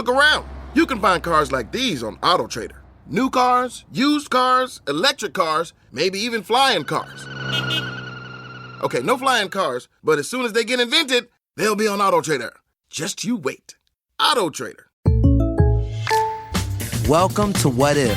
Look around. You can find cars like these on AutoTrader. New cars, used cars, electric cars, maybe even flying cars. Okay, no flying cars, but as soon as they get invented, they'll be on AutoTrader. Just you wait. AutoTrader. Welcome to What If,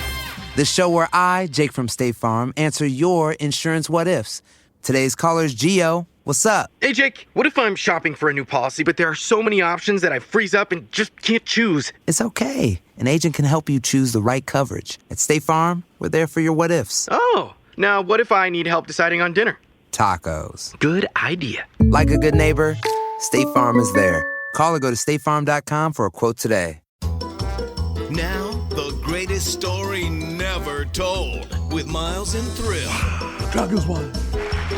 the show where I, Jake from State Farm, answer your insurance what-ifs. Today's caller is Gio. What's up? Hey, Jake, what if I'm shopping for a new policy, but there are so many options that I freeze up and just can't choose? It's okay. An agent can help you choose the right coverage. At State Farm, we're there for your what-ifs. Oh, now what if I need help deciding on dinner? Tacos. Good idea. Like a good neighbor, State Farm is there. Call or go to statefarm.com for a quote today. Now, the greatest story never told with Miles and Thrill. Truckers one.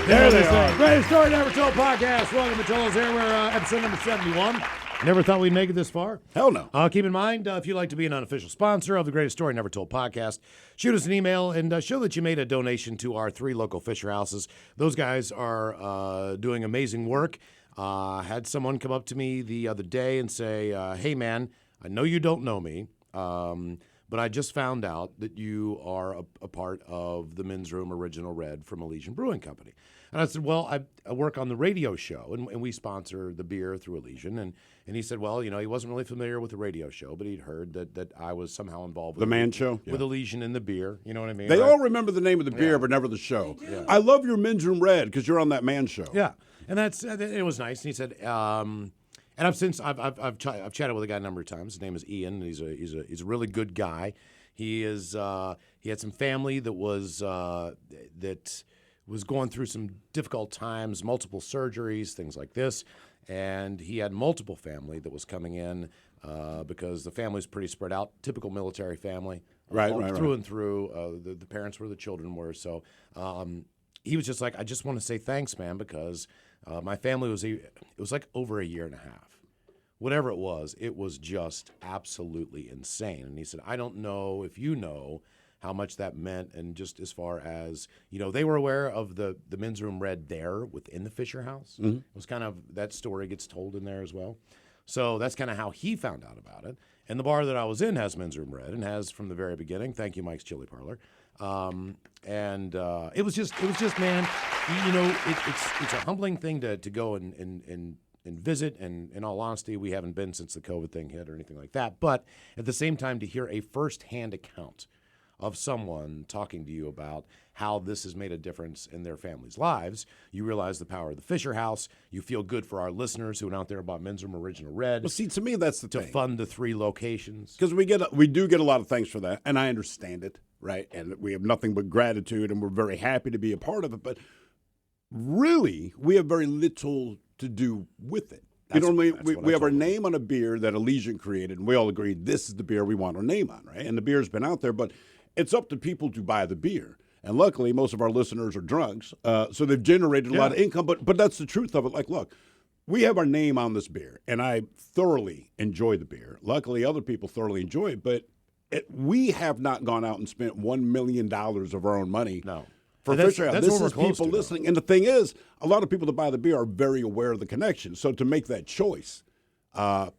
There they are. Greatest Story Never Told podcast. Welcome to Toll's here. We're episode number 71. Never thought we'd make it this far. Hell no. Keep in mind, if you'd like to be an unofficial sponsor of the Greatest Story Never Told podcast, shoot us an email and show that you made a donation to our 3 local Fisher houses. Those guys are doing amazing work. Had someone come up to me the other day and say, hey, man, I know you don't know me, but I just found out that you are a part of the Men's Room Original Red from Elysian Brewing Company. And I said, well, I work on the radio show, and we sponsor the beer through Elysian. And he said, well, you know, he wasn't really familiar with the radio show, but he'd heard that I was somehow involved with The Man Show? With Elysian and the beer. You know what I mean? They all remember the name of the beer, but never the show. Yeah. I love your Men's Room Red because you're on that Man Show. Yeah, and it was nice. And he said, and I've chatted with a guy a number of times. His name is Ian. He's a really good guy. He had some family that was going through some difficult times, multiple surgeries, things like this. And he had multiple family that was coming in because the family's pretty spread out, typical military family. Right. And through. The parents were, the children were. So he was just like, I just want to say thanks, man, because my family it was like over a year and a half. Whatever it was just absolutely insane. And he said, I don't know if you know how much that meant, and just as far as, you know, they were aware of the Men's Room Red there within the Fisher House. Mm-hmm. It was kind of, that story gets told in there as well. So that's kind of how he found out about it. And the bar that I was in has Men's Room Red and has from the very beginning. Thank you, Mike's Chili Parlor. It was just, man, you know, it's a humbling thing to go and visit, and in all honesty, we haven't been since the COVID thing hit or anything like that. But at the same time, to hear a firsthand account of someone talking to you about how this has made a difference in their families' lives, you realize the power of the Fisher House. You feel good for our listeners who went out there about Men's Room Original Red. Well, see, to me, that's the thing. To fund the 3 locations. Because we do get a lot of thanks for that, and I understand it, right? And we have nothing but gratitude, and we're very happy to be a part of it. But really, we have very little to do with it. We have our name on a beer that Elysian created, and we all agreed this is the beer we want our name on, right? And the beer's been out there, but it's up to people to buy the beer. And luckily, most of our listeners are drunks, so they've generated a lot of income. But that's the truth of it. Like, look, we have our name on this beer, and I thoroughly enjoy the beer. Luckily, other people thoroughly enjoy it, but we have not gone out and spent $1 million of our own money. No. For Fisher House. This is people listening. And the thing is, a lot of people that buy the beer are very aware of the connection. So to make that choice,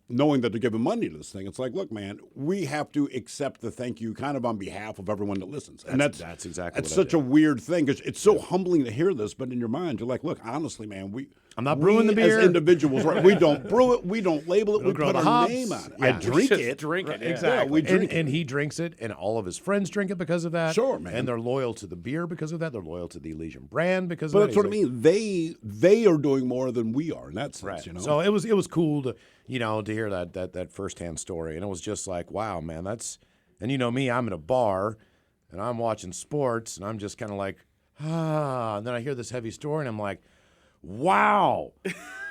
knowing that they're giving money to this thing, it's like, look, man, we have to accept the thank you kind of on behalf of everyone that listens. And that's exactly that's such a weird thing because it's so humbling to hear this, but in your mind, you're like, look, honestly, man, I'm not brewing the beer. As individuals, right? We don't brew it. We don't label it. We put our name on it. Yeah. I drink it. Exactly. Yeah, we drink it. And he drinks it, and all of his friends drink it because of that. Sure, man. And they're loyal to the beer because of that. They're loyal to the Elysian brand because of that. that. But that's what I mean. They are doing more than we are in that sense, right. you know? So it was cool to hear that firsthand story. And it was just like, wow, man, and you know me, I'm in a bar, and I'm watching sports, and I'm just kind of like, and then I hear this heavy story, and I'm like, wow,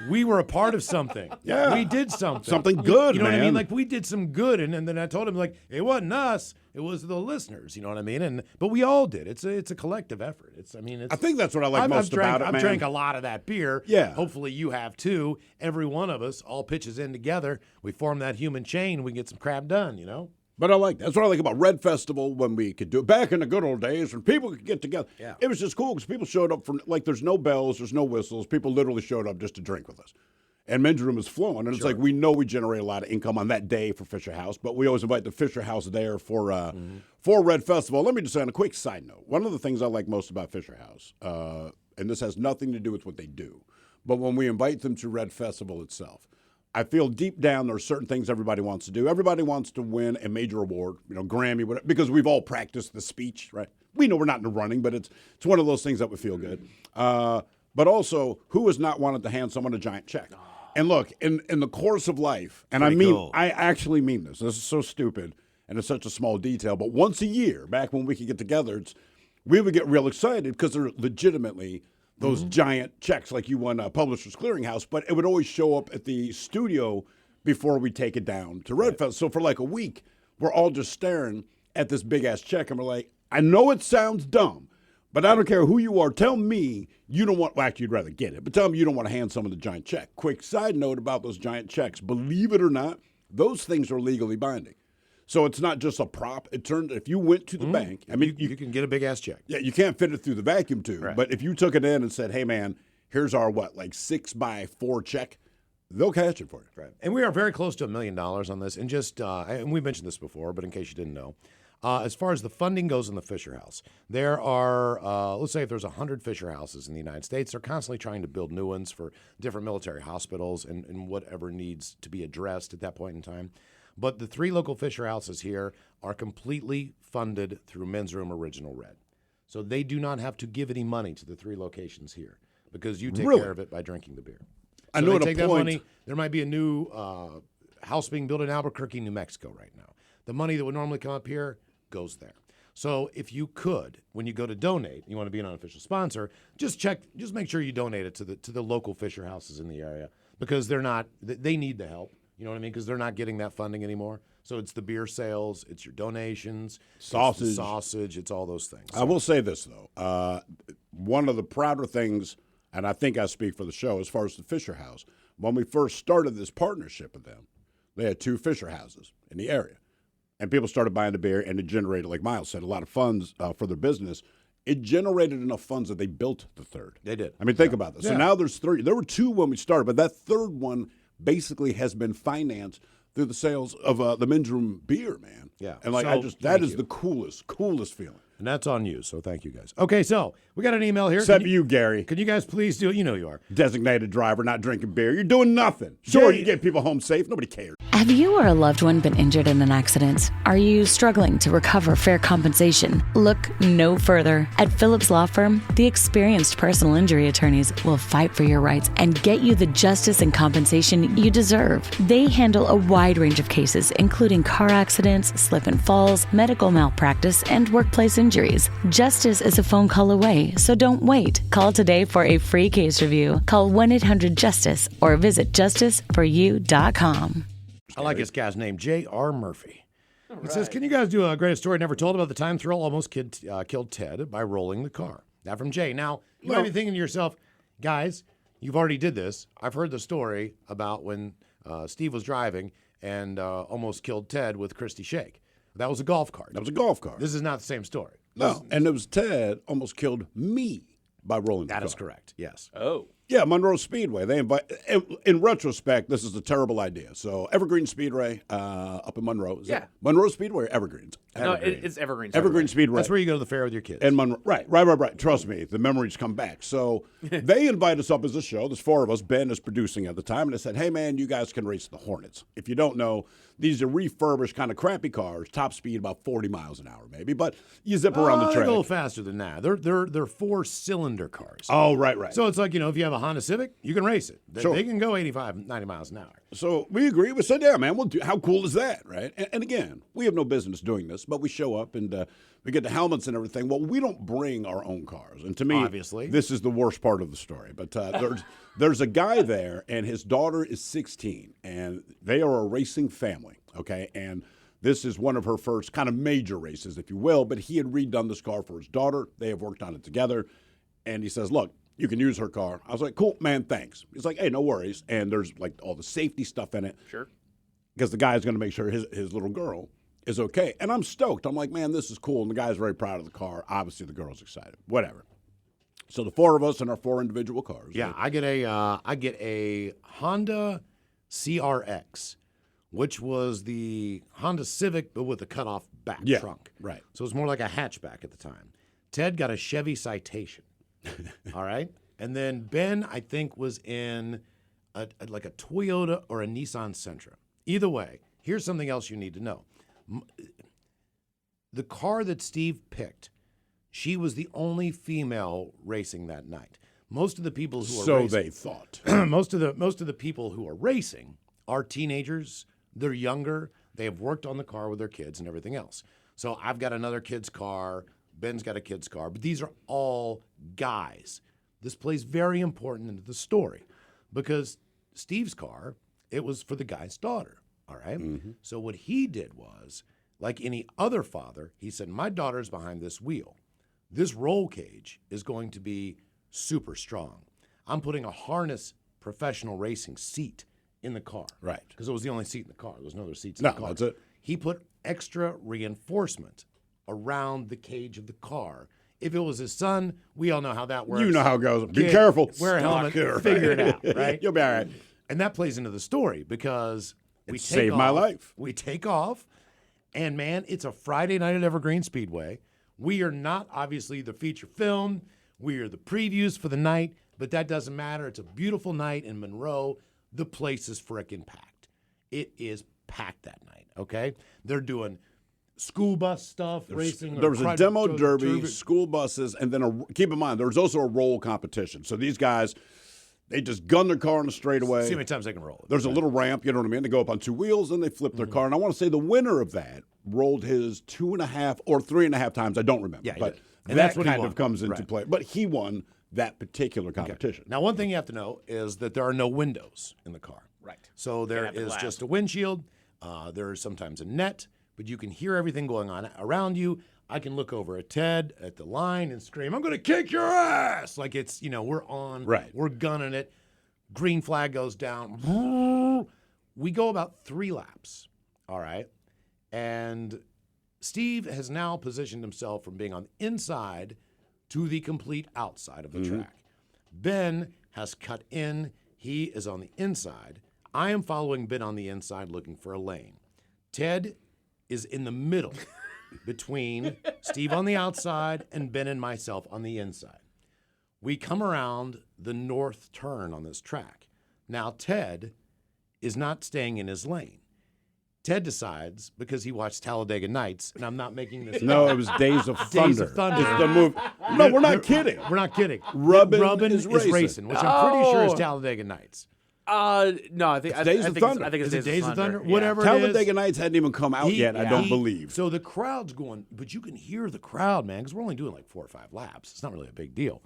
we were a part of something. Yeah. We did something. Something good, You know man. what I mean? Like, we did some good. And then I told him, like, it wasn't us. It was the listeners. You know what I mean? But we all did. It's a collective effort. I think that's what I like most about it, man. I've drank a lot of that beer. Yeah. Hopefully you have, too. Every one of us all pitches in together. We form that human chain. We get some crap done, you know? But that's what I like about Red Festival when we could do it. Back in the good old days when people could get together. Yeah. It was just cool because people showed up for, like, there's no bells, there's no whistles. People literally showed up just to drink with us. And men's room is flowing. And it's like we know we generate a lot of income on that day for Fisher House, but we always invite the Fisher House there for Red Festival. Let me just say on a quick side note, one of the things I like most about Fisher House, and this has nothing to do with what they do, but when we invite them to Red Festival itself, I feel deep down there are certain things everybody wants to do. Everybody wants to win a major award, Grammy, whatever, because we've all practiced the speech, right? We know we're not in the running, but it's one of those things that would feel good. But also, who has not wanted to hand someone a giant check? And look, in the course of life, and I actually mean this. This is so stupid, and it's such a small detail, but once a year, back when we could get together, we would get real excited because they're legitimately those giant checks like you won a Publishers Clearinghouse, but it would always show up at the studio before we take it down to Red Fest. So for like a week, we're all just staring at this big-ass check, and we're like, I know it sounds dumb, but I don't care who you are. Tell me you don't want, well, actually, you'd rather get it, but tell me you don't want to hand someone the giant check. Quick side note about those giant checks. Believe it or not, those things are legally binding. So it's not just a prop. If you went to the bank, I mean, you can get a big ass check. Yeah, you can't fit it through the vacuum tube. Right. But if you took it in and said, hey, man, here's our 6x4 check, they'll cash it for you. Right. And we are very close to $1 million on this. And just, and we mentioned this before, but in case you didn't know, as far as the funding goes in the Fisher House, there are, let's say if there's 100 Fisher Houses in the United States, they're constantly trying to build new ones for different military hospitals and whatever needs to be addressed at that point in time. But the 3 local Fisher Houses here are completely funded through Men's Room Original Red. So they do not have to give any money to the 3 locations here because you take care of it by drinking the beer. So I know they take at a that point, money. There might be a new house being built in Albuquerque, New Mexico right now. The money that would normally come up here goes there. So if you could, when you go to donate, you want to be an unofficial sponsor, just make sure you donate it to the local Fisher Houses in the area because they need the help. You know what I mean? Because they're not getting that funding anymore. So it's the beer sales, it's your donations, sausage, it's the sausage, it's all those things. I will say this, though. One of the prouder things, and I think I speak for the show, as far as the Fisher House, when we first started this partnership with them, they had 2 Fisher Houses in the area. And people started buying the beer, and it generated, like Miles said, a lot of funds for their business. It generated enough funds that they built the 3rd. They did. I mean, think about this. Yeah. So now there's 3. There were 2 when we started, but that 3rd one basically has been financed through the sales of the men's room beer, man. Yeah. And like So, that is the coolest feeling. And that's on you, so thank you guys. Okay, so we got an email here. Except you, Gary. Can you guys please do it? You know you are. Designated driver, not drinking beer. You're doing nothing. Sure, you get people home safe. Nobody cares. Have you or a loved one been injured in an accident? Are you struggling to recover fair compensation? Look no further. At Phillips Law Firm, the experienced personal injury attorneys will fight for your rights and get you the justice and compensation you deserve. They handle a wide range of cases, including car accidents, slip and falls, medical malpractice, and workplace injuries. Justice is a phone call away, so don't wait. Call today for a free case review. Call 1-800-JUSTICE or visit justiceforyou.com. I like this guy's name, J.R. Murphy. It says, can you guys do a greatest story never told about the time Thrill almost killed Ted by rolling the car? That from Jay. Now, you might be thinking to yourself, guys, you've already did this. I've heard the story about when Steve was driving and almost killed Ted with Christy Shake. That was a golf cart. That was a golf cart. This is not the same story. No, and it was Ted almost killed me by rolling the car. That is correct, yes. Oh. Yeah, Monroe Speedway. They invite. In retrospect, this is a terrible idea. So Evergreen Speedway up in Monroe. Is it Monroe Speedway or Evergreens? No, it's Evergreen. Evergreen Speedway. That's where you go to the fair with your kids. And Monroe. Right. Trust me, the memories come back. So they invite us up as a show. There's 4 of us. Ben is producing at the time, and they said, "Hey, man, you guys can race the Hornets. If you don't know, these are refurbished kind of crappy cars. Top speed about 40 miles an hour, maybe, but you zip around the They track. go faster than that. They're 4-cylinder cars. Oh, right. So it's like, if you have a Honda Civic, you can race it. Sure. They can go 85, 90 miles an hour. So we agree. We said, yeah, man, we'll do. How cool is that, right? And again, we have no business doing this, but we show up and we get the helmets and everything. Well, we don't bring our own cars. And to me, obviously, this is the worst part of the story. But there's a guy there, and his daughter is 16, and they are a racing family, okay? And this is one of her first kind of major races, if you will, but he had redone this car for his daughter. They have worked on it together. And he says, look, you can use her car. I was like, cool, man, thanks. He's like, hey, no worries. And there's like all the safety stuff in it. Sure. Because the guy's going to make sure his little girl is okay. And I'm stoked. I'm like, man, this is cool. And the guy's very proud of the car. Obviously, the girl's excited. Whatever. So the four of us in our four individual cars. Yeah, I get a Honda CRX, which was the Honda Civic but with a cut-off back trunk. Right. So it was more like a hatchback at the time. Ted got a Chevy Citation. All right? And then Ben, I think, was in like a Toyota or a Nissan Sentra. Either way, here's something else you need to know. The car that Steve picked, she was the only female racing that night. Most of the people who are racing, they thought. most of the people who are racing are teenagers. They're younger. They have worked on the car with their kids and everything else. So I've got another kid's car. Ben's got a kid's car. But these are all guys. This plays very important into the story because Steve's car, it was for the guy's daughter. All right? Mm-hmm. So what he did was, like any other father, he said, my daughter's behind this wheel. This roll cage is going to be super strong. I'm putting a harness professional racing seat in the car. Right. Because it was the only seat in the car. There was no other seats in No, the car. that's it. He put extra reinforcement around the cage of the car. If it was his son, we all know how that works. You know how it goes. Be Kid, careful. Wear a helmet. Stalker. Figure it out, right? You'll be all right. And that plays into the story because we It take saved my off, life. We take off, and man, it's a Friday night at Evergreen Speedway. We are not obviously the feature film. We are the previews for the night, but that doesn't matter. It's a beautiful night in Monroe. The place is frickin' packed. It is packed that night, okay? They're doing school bus stuff, racing. There was a demo derby, school buses, and then keep in mind, there was also a roll competition. So these guys, they just gun their car on the straightaway. See how many times they can roll it. There's a little ramp, you know what I mean? They go up on two wheels, and they flip their car. And I want to say the winner of that rolled his 2.5 or 3.5 times. I don't remember. Yeah, but and that that's what he kind won. of comes into Right. play. But he won that particular competition. Now, one thing you have to know is that there are no windows in the car. Right. So there have the is glass. just a windshield. There is sometimes a net, but you can hear everything going on around you. I can look over at Ted at the line and scream, I'm going to kick your ass. Like it's, we're on. Right. We're gunning it. Green flag goes down. We go about 3 laps. All right. And Steve has now positioned himself from being on the inside to the complete outside of the track. Ben has cut in. He is on the inside. I am following Ben on the inside looking for a lane. Ted is in the middle between Steve on the outside and Ben and myself on the inside. We come around the north turn on this track. Now, Ted is not staying in his lane. Ted decides, because he watched Talladega Nights, and I'm not making this No, up. it was Days of Thunder. Days of Thunder. It's the movie. No, we're not kidding. We're not kidding. Rubbin is racing, racing. which I'm pretty sure is Oh. Talladega Nights. No, I think Days of Thunder. I think Is it's it Days of Thunder? Yeah. Whatever it is. Talladega Nights hadn't even come out yet, I don't believe. So the crowd's going, but you can hear the crowd, man, because we're only doing like 4 or 5 laps. It's not really a big deal.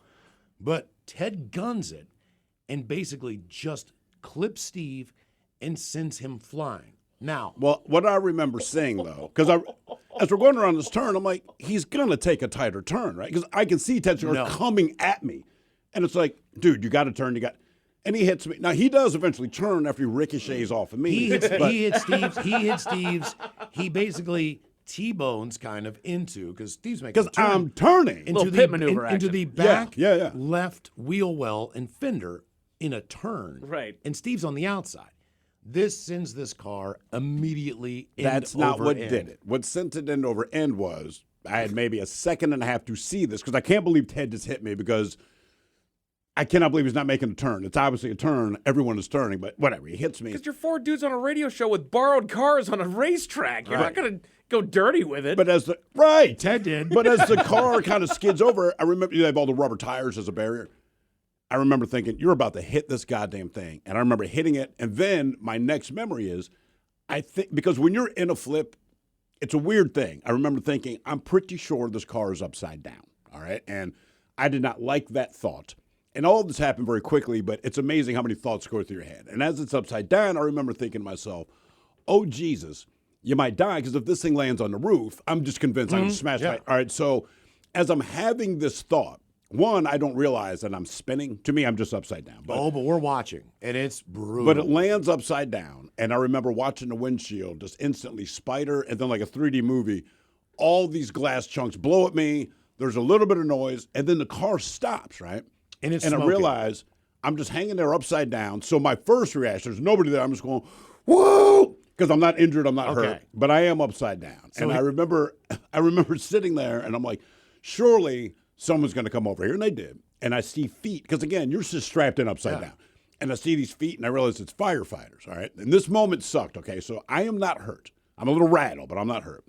But Ted guns it and basically just clips Steve and sends him flying. Now, Well, what I remember seeing, though, because as we're going around this turn, I'm like, he's going to take a tighter turn, right? Because I can see Ted's car No. coming at me. And it's like, dude, you got to turn. And he hits me. Now, he does eventually turn after he ricochets off of me. he hits but- Steve's. He basically T-bones kind of into, because Steve's making Because a turn. I'm turning. into Little the pit maneuver into action. the back Yeah. left wheel well and fender in a turn. Right. And Steve's on the outside. This sends this car immediately end That's not over what end. did it. What sent it end over end was I had maybe a second and a half to see this because I can't believe Ted just hit me because I cannot believe he's not making a turn. It's obviously a turn. Everyone is turning, but whatever. He hits me. Because you're 4 dudes on a radio show with borrowed cars on a racetrack. You're not going to go dirty with it. But as the right, Ted did. But as the car kind of skids over, I remember you have all the rubber tires as a barrier. I remember thinking, you're about to hit this goddamn thing. And I remember hitting it. And then my next memory is, I think, because when you're in a flip, it's a weird thing. I remember thinking, I'm pretty sure this car is upside down. All right. And I did not like that thought. And all of this happened very quickly, but it's amazing how many thoughts go through your head. And as it's upside down, I remember thinking to myself, oh, Jesus, you might die because if this thing lands on the roof, I'm just convinced I'm going to smash it. All right. So as I'm having this thought, one, I don't realize that I'm spinning. To me, I'm just upside down. But we're watching, and it's brutal. But it lands upside down, and I remember watching the windshield just instantly spider, and then like a 3D movie, all these glass chunks blow at me, There's a little bit of noise, and then the car stops, right? And it's I smoking. realize I'm just hanging there upside down. So my first reaction, there's nobody there. I'm just going, whoa, because I'm not injured, I'm not hurt, but I am upside down. So I remember sitting there, and I'm like, surely someone's going to come over here, and they did. And I see feet, because again, you're just strapped in upside down. And I see these feet, and I realize it's firefighters, all right? And this moment sucked, okay? So I am not hurt. I'm a little rattled, but I'm not hurt.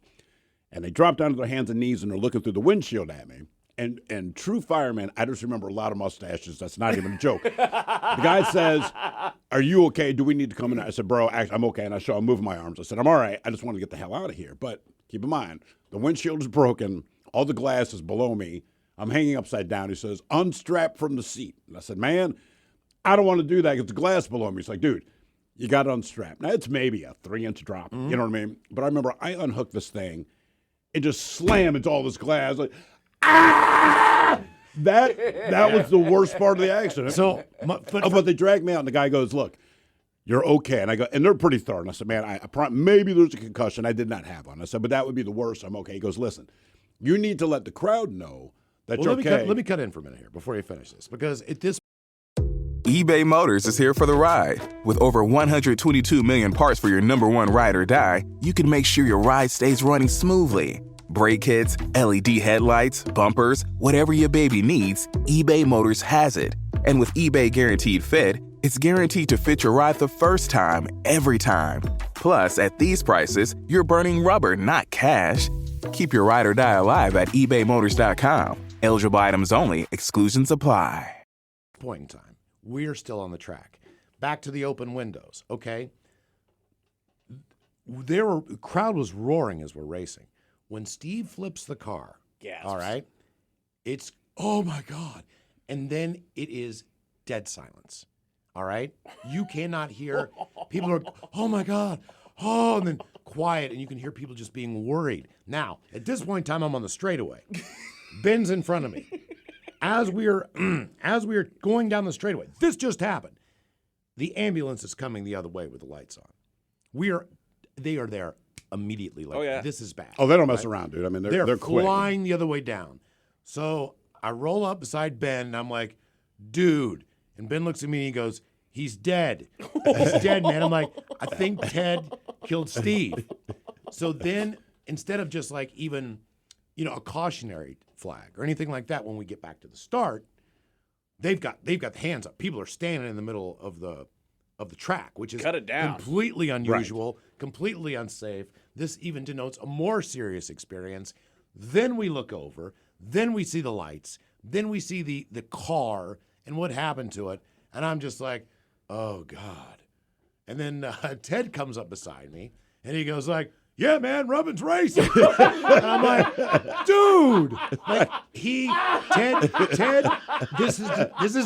And they drop down to their hands and knees, and they're looking through the windshield at me. And true firemen, I just remember a lot of mustaches. That's not even a joke. The guy says, are you okay? Do we need to come in? I said, bro, I'm okay. And I'm moving my arms. I said, I'm all right. I just want to get the hell out of here. But keep in mind, the windshield is broken. All the glass is below me. I'm hanging upside down. He says, unstrap from the seat. And I said, man, I don't want to do that because the glass below me. He's like, dude, you got to unstrap. Now, it's maybe a 3-inch drop. You know what I mean? But I remember I unhooked this thing. It just slammed into all this glass. Like, ah! That was the worst part of the accident. So, but they dragged me out, and the guy goes, look, you're okay. And I go, and they're pretty thorough. And I said, man, maybe there's a concussion. I did not have one. I said, but that would be the worst. I'm okay. He goes, listen, you need to let the crowd know that you're okay. Let me cut in for a minute here before you finish this, because at this eBay Motors is here for the ride. With over 122 million parts for your number one ride or die, you can make sure your ride stays running smoothly. Brake kits, LED headlights, bumpers, whatever your baby needs, eBay Motors has it. And with eBay Guaranteed Fit, it's guaranteed to fit your ride the first time, every time. Plus, at these prices, you're burning rubber, not cash. Keep your ride or die alive at ebaymotors.com. Eligible items only. Exclusions apply. point in time, we're still on the track. Back to the open windows, okay? The crowd was roaring as we're racing. When Steve flips the car, all right, it's, oh my God. And then it is dead silence, all right? You cannot hear, people are, oh my God, oh, and then quiet, and you can hear people just being worried. Now, at this point in time, I'm on the straightaway. Ben's in front of me. As we are going down the straightaway, this just happened. The ambulance is coming the other way with the lights on. They are there immediately. Like, this is bad. Oh, they don't mess around, dude. I mean, they're quick. Flying the other way down. So I roll up beside Ben, and I'm like, dude. And Ben looks at me, and he goes, he's dead. He's dead, man. I'm like, I think Ted killed Steve. So then, instead of just like even, a cautionary flag or anything like that, when we get back to the start, they've got the hands up. People are standing in the middle of the track, which is cut it down. Completely unusual, completely unsafe. This even denotes a more serious experience. Then we look over, then we see the lights, then we see the car and what happened to it, and I'm just like, oh God. And then Ted comes up beside me, and he goes like, yeah, man, Robin's racing. And I'm like, dude, like Ted, this is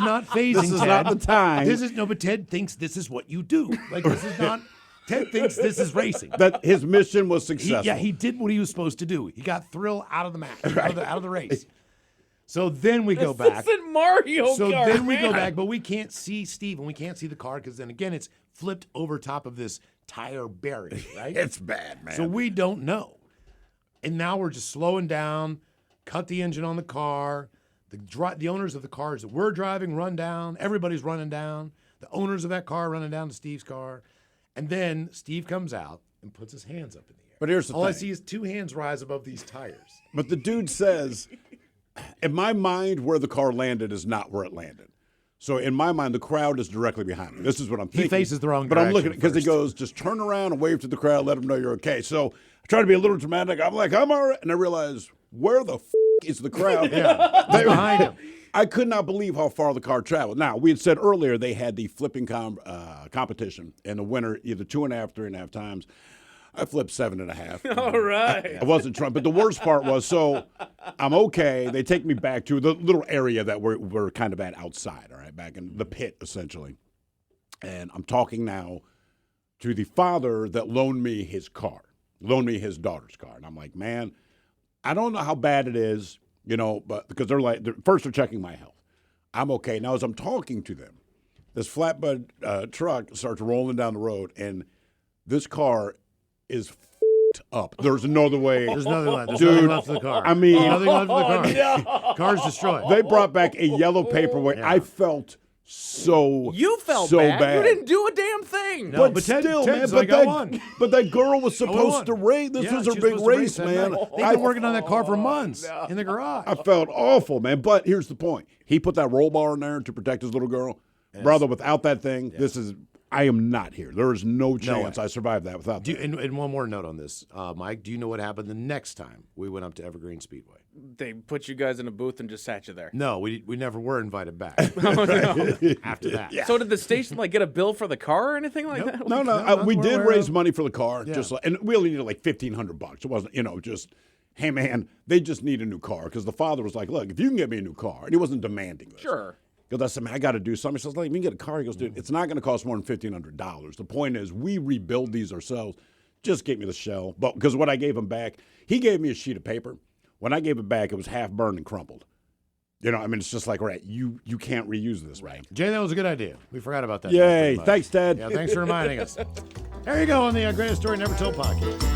not phasing. This is Ted. not the time. But Ted thinks this is what you do. Like, this is not. Ted thinks this is racing. That his mission was successful. He did what he was supposed to do. He got thrill out of the match, out of the race. So then we go back. This isn't Mario Kart. So then we go back, but we can't see Steve and we can't see the car because then again it's flipped over top of this tire barrier, right? It's bad, man. So we don't know. And now we're just slowing down, cut the engine on the car. The owners of the cars that we're driving run down. Everybody's running down. The owners of that car running down to Steve's car. And then Steve comes out and puts his hands up in the air. But here's the thing. All I see is two hands rise above these tires. But the dude says, in my mind, where the car landed is not where it landed. So in my mind, the crowd is directly behind me. This is what I'm thinking. He faces the wrong direction. But I'm looking because he first. goes, just turn around and wave to the crowd, let them know you're okay. So I try to be a little dramatic. I'm like, I'm all right. And I realize, where the is the crowd? They're behind him. I could not believe how far the car traveled. Now, we had said earlier they had the flipping competition, and the winner either 2.5, 3.5 times. I flipped 7.5. All right. I wasn't trying, but the worst part was, so I'm okay. They take me back to the little area that we're kind of at outside, all right, back in the pit, essentially. And I'm talking now to the father that loaned me his daughter's car. And I'm like, man, I don't know how bad it is, but because first they're checking my health. I'm okay. Now, as I'm talking to them, this flatbed truck starts rolling down the road, and this car is up. There's no other way. There's nothing left. There's Dude, nothing left of the car. I mean, nothing left of the car. Car's destroyed. They brought back a yellow paperweight. Yeah. I felt so You felt so bad. You didn't do a damn thing. No, but Ted- still, Ted's man. like, I won. But that girl was I won. supposed to race. This Yeah, was she her big supposed to race, that man. night. They've been working on that car for months in the garage. I felt awful, man. But here's the point: he put that roll bar in there to protect his little girl. Brother, without that thing, this is. I am not here. There is no chance I survived that without that. And one more note on this, Mike. Do you know what happened the next time we went up to Evergreen Speedway? They put you guys in a booth and just sat you there. No, we never were invited back. Oh, no. After that. So did the station get a bill for the car or anything like that? No. We did raise money for the car, Yeah. and we only needed like $1,500. It wasn't, just, hey man, they just need a new car because the father was like, look, if you can get me a new car, and he wasn't demanding this. Sure. Because I said, man, I got to do something. He says, like, you can get a car. He goes, dude, it's not going to cost more than $1,500. The point is, we rebuild these ourselves. Just get me the shell. But because what I gave him back, he gave me a sheet of paper. When I gave it back, it was half burned and crumpled. It's just like, right, you can't reuse this, right? Jay, that was a good idea. We forgot about that. Yay. Thanks, Ted. Yeah, thanks for reminding us. There you go on the Greatest Story Never Told podcast.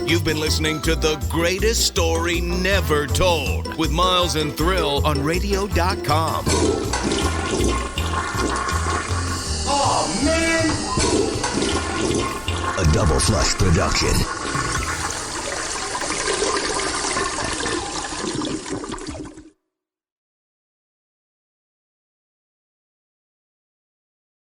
You've been listening to The Greatest Story Never Told with Miles and Thrill on radio.com. Oh, man! A Double Flush production.